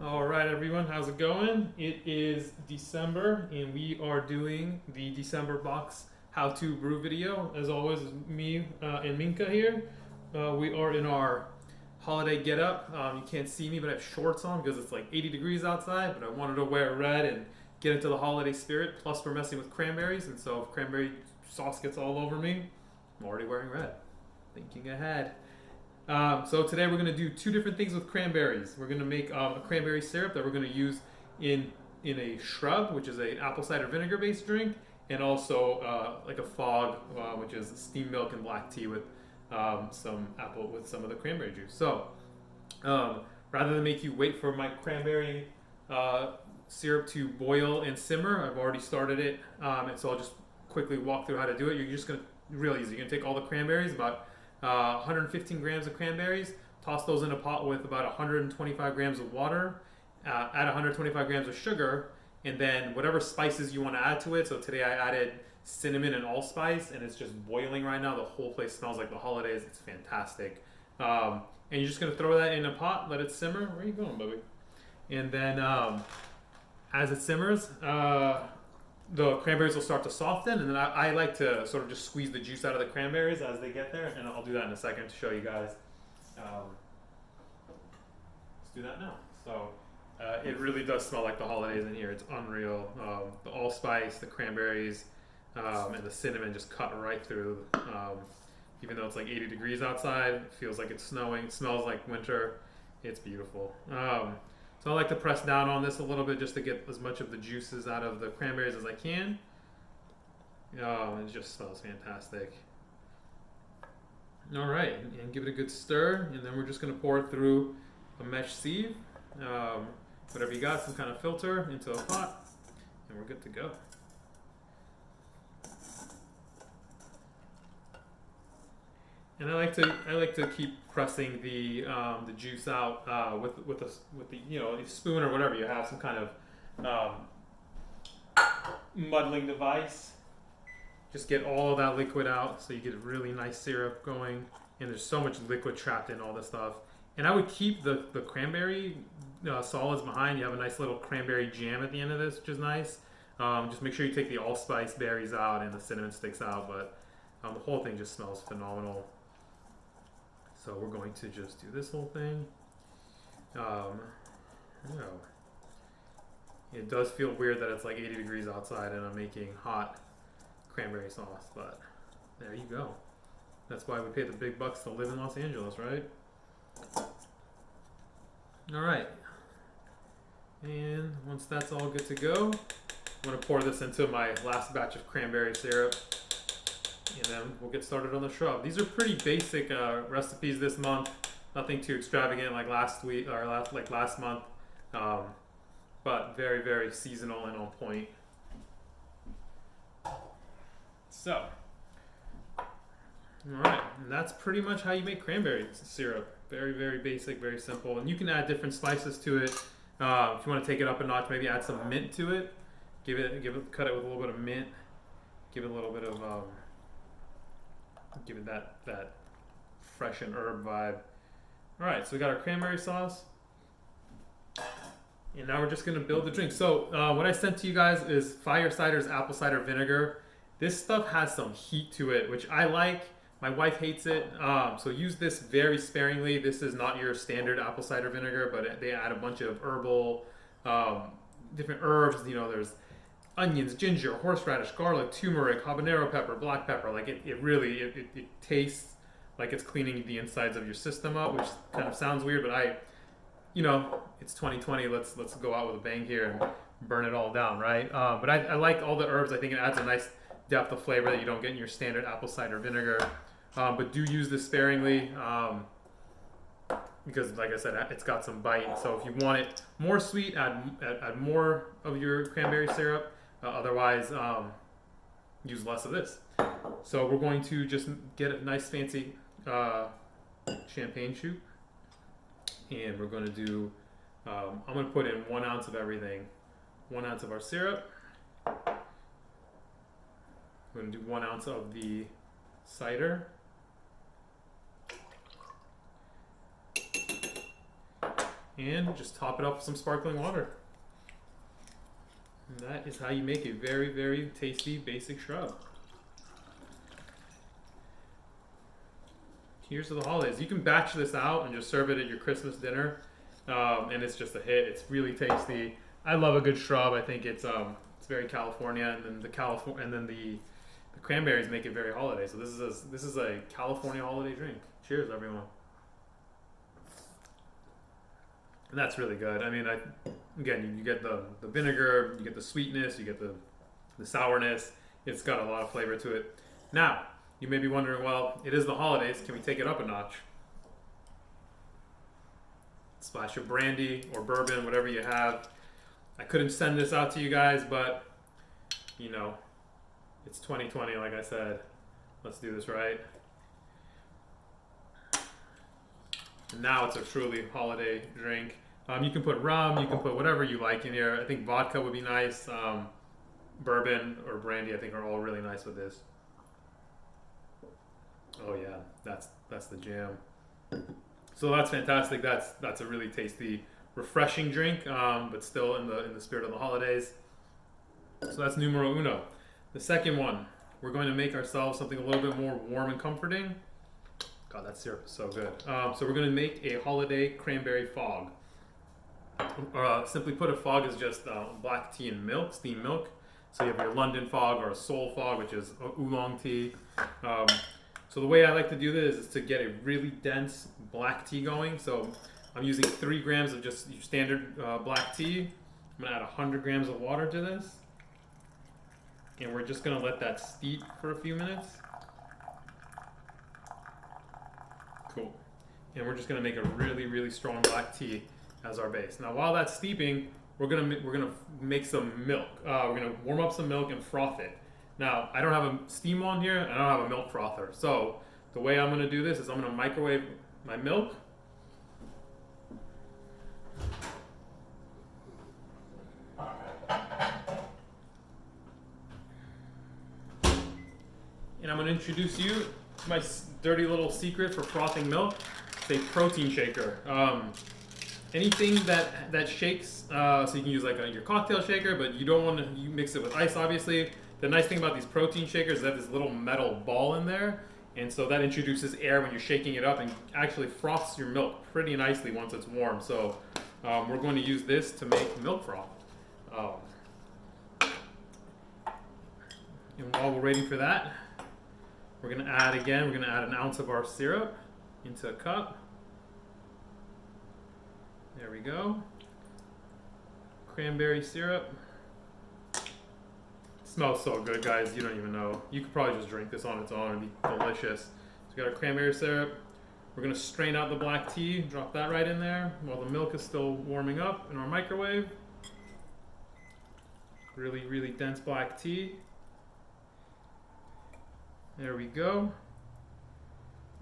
All right, everyone, how's it going? It is December, and we are doing the December box how-to brew video. As always, me and Minka here. We are in our holiday get-up. You can't see me, but I have shorts on because it's like 80 degrees outside, but I wanted to wear red and get into the holiday spirit. Plus, we're messing with cranberries, and so if cranberry sauce gets all over me, I'm already wearing red. Thinking ahead. So today we're going to do two different things with cranberries. We're going to make a cranberry syrup that we're going to use in a shrub, which is an apple cider vinegar based drink, and also like a fog, which is steamed milk and black tea with some of the cranberry juice. So rather than make you wait for my cranberry syrup to boil and simmer, I've already started it, and so I'll just quickly walk through how to do it. You're just going to real easy. You're going to take all the cranberries, about 115 grams of cranberries, toss those in a pot with about 125 grams of water, add 125 grams of sugar, and then whatever spices you want to add to it. So today I added cinnamon and allspice, and it's just boiling right now. The whole place smells like the holidays. It's fantastic. And you're just going to throw that in a pot, let it simmer. Where are you going, baby? And then as it simmers, the cranberries will start to soften, and then I like to sort of just squeeze the juice out of the cranberries as they get there, and I'll do that in a second to show you guys. Let's do that now. So it really does smell like the holidays in here. It's unreal. The allspice, the cranberries, and the cinnamon just cut right through. Even though it's like 80 degrees outside, it feels like it's snowing. It smells like winter. It's beautiful. So I like to press down on this a little bit just to get as much of the juices out of the cranberries as I can. It just smells fantastic. All right, and give it a good stir, and then we're just going to pour it through a mesh sieve, whatever you got, some kind of filter, into a pot, and we're good to go. And I like to keep pressing the juice out with the a spoon or whatever you have, some kind of muddling device. Just get all of that liquid out so you get a really nice syrup going. And there's so much liquid trapped in all this stuff. And I would keep the cranberry solids behind. You have a nice little cranberry jam at the end of this, which is nice. Just make sure you take the allspice berries out and the cinnamon sticks out, but the whole thing just smells phenomenal. So we're going to just do this whole thing. It does feel weird that it's like 80 degrees outside and I'm making hot cranberry sauce, but there you go. That's why we pay the big bucks to live in Los Angeles, right? All right. And once that's all good to go, I'm going to pour this into my last batch of cranberry syrup. And then we'll get started on the shrub. These are pretty basic recipes this month. Nothing too extravagant like last week or last month, but very, very seasonal and on point. So, all right, and that's pretty much how you make cranberry syrup. Very, very basic, very simple. And you can add different spices to it. If you want to take it up a notch, maybe add some mint to it. Cut it with a little bit of mint. Give it a little bit of give it that fresh and herb vibe. All right, so we got our cranberry sauce, and now we're just gonna build the drink. So what I sent to you guys is Fire Cider's apple cider vinegar. This stuff has some heat to it, which I like. My wife hates it, so use this very sparingly. This is not your standard apple cider vinegar, but they add a bunch of herbal, different herbs. There's onions, ginger, horseradish, garlic, turmeric, habanero pepper, black pepper. Like it really tastes like it's cleaning the insides of your system up, which kind of sounds weird, but it's 2020. Let's go out with a bang here and burn it all down, right? But I like all the herbs. I think it adds a nice depth of flavor that you don't get in your standard apple cider vinegar. But do use this sparingly because, like I said, it's got some bite. So if you want it more sweet, add more of your cranberry syrup. Otherwise, use less of this. So we're going to just get a nice fancy champagne shoot, and we're going to do. I'm going to put in 1 ounce of everything. 1 ounce of our syrup. We're going to do 1 ounce of the cider. And just top it up with some sparkling water. And that is how you make a very, very tasty basic shrub. Here's to the holidays. You can batch this out and just serve it at your Christmas dinner, and it's just a hit. It's really tasty. I love a good shrub. I think it's very California, and then the cranberries make it very holiday. So this is a California holiday drink. Cheers, everyone. And that's really good. I mean, again, you get the vinegar, you get the sweetness, you get the sourness. It's got a lot of flavor to it. Now, you may be wondering, well, it is the holidays. Can we take it up a notch? Splash of brandy or bourbon, whatever you have. I couldn't send this out to you guys, but, you know, it's 2020, like I said. Let's do this right. And now it's a truly holiday drink. You can put rum, you can put whatever you like in here. I think vodka would be nice. Bourbon or brandy, I think, are all really nice with this. Oh yeah, that's the jam. So that's fantastic. That's a really tasty, refreshing drink, but still in the spirit of the holidays. So that's numero uno. The second one, we're going to make ourselves something a little bit more warm and comforting. God, that syrup is so good. So we're going to make a holiday cranberry fog. Simply put, a fog is just black tea and milk, steamed milk. So you have your London fog or a Seoul fog, which is oolong tea. So the way I like to do this is to get a really dense black tea going. So I'm using 3 grams of just your standard black tea. I'm going to add 100 grams of water to this. And we're just going to let that steep for a few minutes. Cool. And we're just going to make a really, really strong black tea as our base. Now, while that's steeping, we're gonna make some milk. We're gonna warm up some milk and froth it. Now, I don't have a steam on here, and I don't have a milk frother. So the way I'm gonna do this is I'm gonna microwave my milk. And I'm gonna introduce you to my dirty little secret for frothing milk. It's a protein shaker. Anything that shakes, so you can use like your cocktail shaker, but you don't want to mix it with ice, obviously. The nice thing about these protein shakers is they have this little metal ball in there, and so that introduces air when you're shaking it up and actually froths your milk pretty nicely once it's warm. So we're going to use this to make milk froth. And while we're waiting for that, we're going to add an ounce of our syrup into a cup. There we go. Cranberry syrup. Smells so good, guys. You don't even know. You could probably just drink this on its own and be delicious. So we got our cranberry syrup. We're gonna strain out the black tea, drop that right in there while the milk is still warming up in our microwave. Really, really dense black tea. There we go.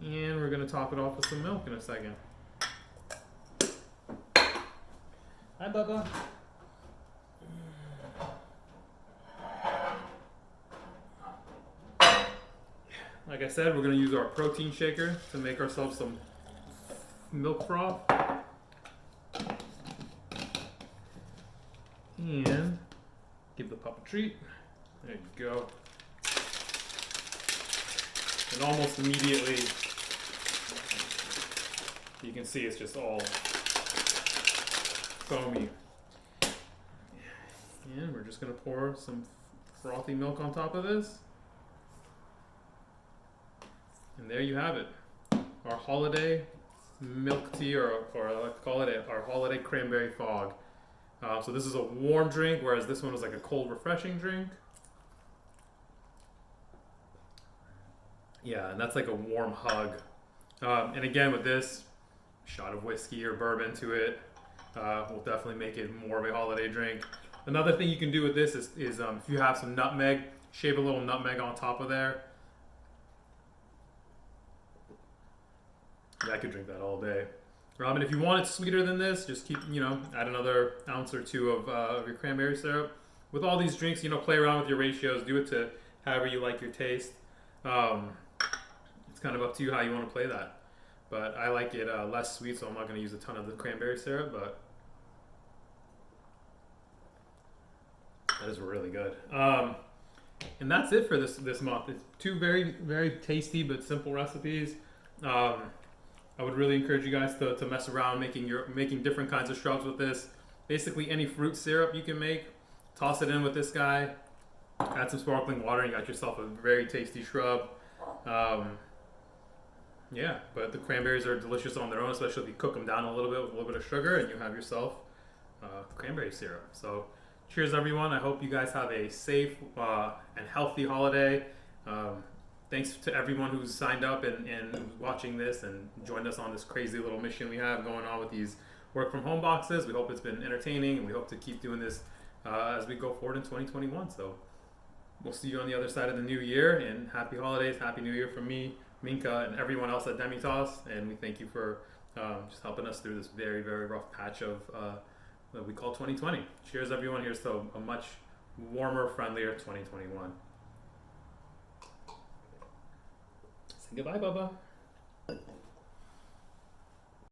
And we're gonna top it off with some milk in a second. Hi, Bubba. Like I said, we're going to use our protein shaker to make ourselves some milk froth. And give the pup a treat. There you go. And almost immediately, you can see it's just all foamy. And we're just going to pour some frothy milk on top of this. And there you have it. Our holiday milk tea, or I like to call it our holiday cranberry fog. So this is a warm drink, whereas this one was like a cold, refreshing drink. Yeah, and that's like a warm hug. And again, with this, shot of whiskey or bourbon to it. Will definitely make it more of a holiday drink. Another thing you can do with this is if you have some nutmeg, shave a little nutmeg on top of there. Yeah, I could drink that all day. And if you want it sweeter than this, just add another ounce or 2 of your cranberry syrup. With all these drinks, play around with your ratios. Do it to however you like your taste. It's kind of up to you how you want to play that. but I like it less sweet, so I'm not going to use a ton of the cranberry syrup, but that is really good. And that's it for this month. It's two very tasty but simple recipes. I would really encourage you guys to mess around making different kinds of shrubs with this. Basically, any fruit syrup you can make, toss it in with this guy, add some sparkling water, and you got yourself a very tasty shrub. Yeah, but the cranberries are delicious on their own, especially if you cook them down a little bit with a little bit of sugar, and you have yourself cranberry syrup. So, cheers, everyone. I hope you guys have a safe and healthy holiday. Thanks to everyone who's signed up and watching this and joined us on this crazy little mission we have going on with these work from home boxes. We hope it's been entertaining, and we hope to keep doing this as we go forward in 2021. So we'll see you on the other side of the new year, and happy holidays, happy new year from me, Minka, and everyone else at Demitas. And we thank you for just helping us through this very rough patch of that we call 2020. Cheers, everyone. Here's to a much warmer, friendlier 2021. Say goodbye, Bubba.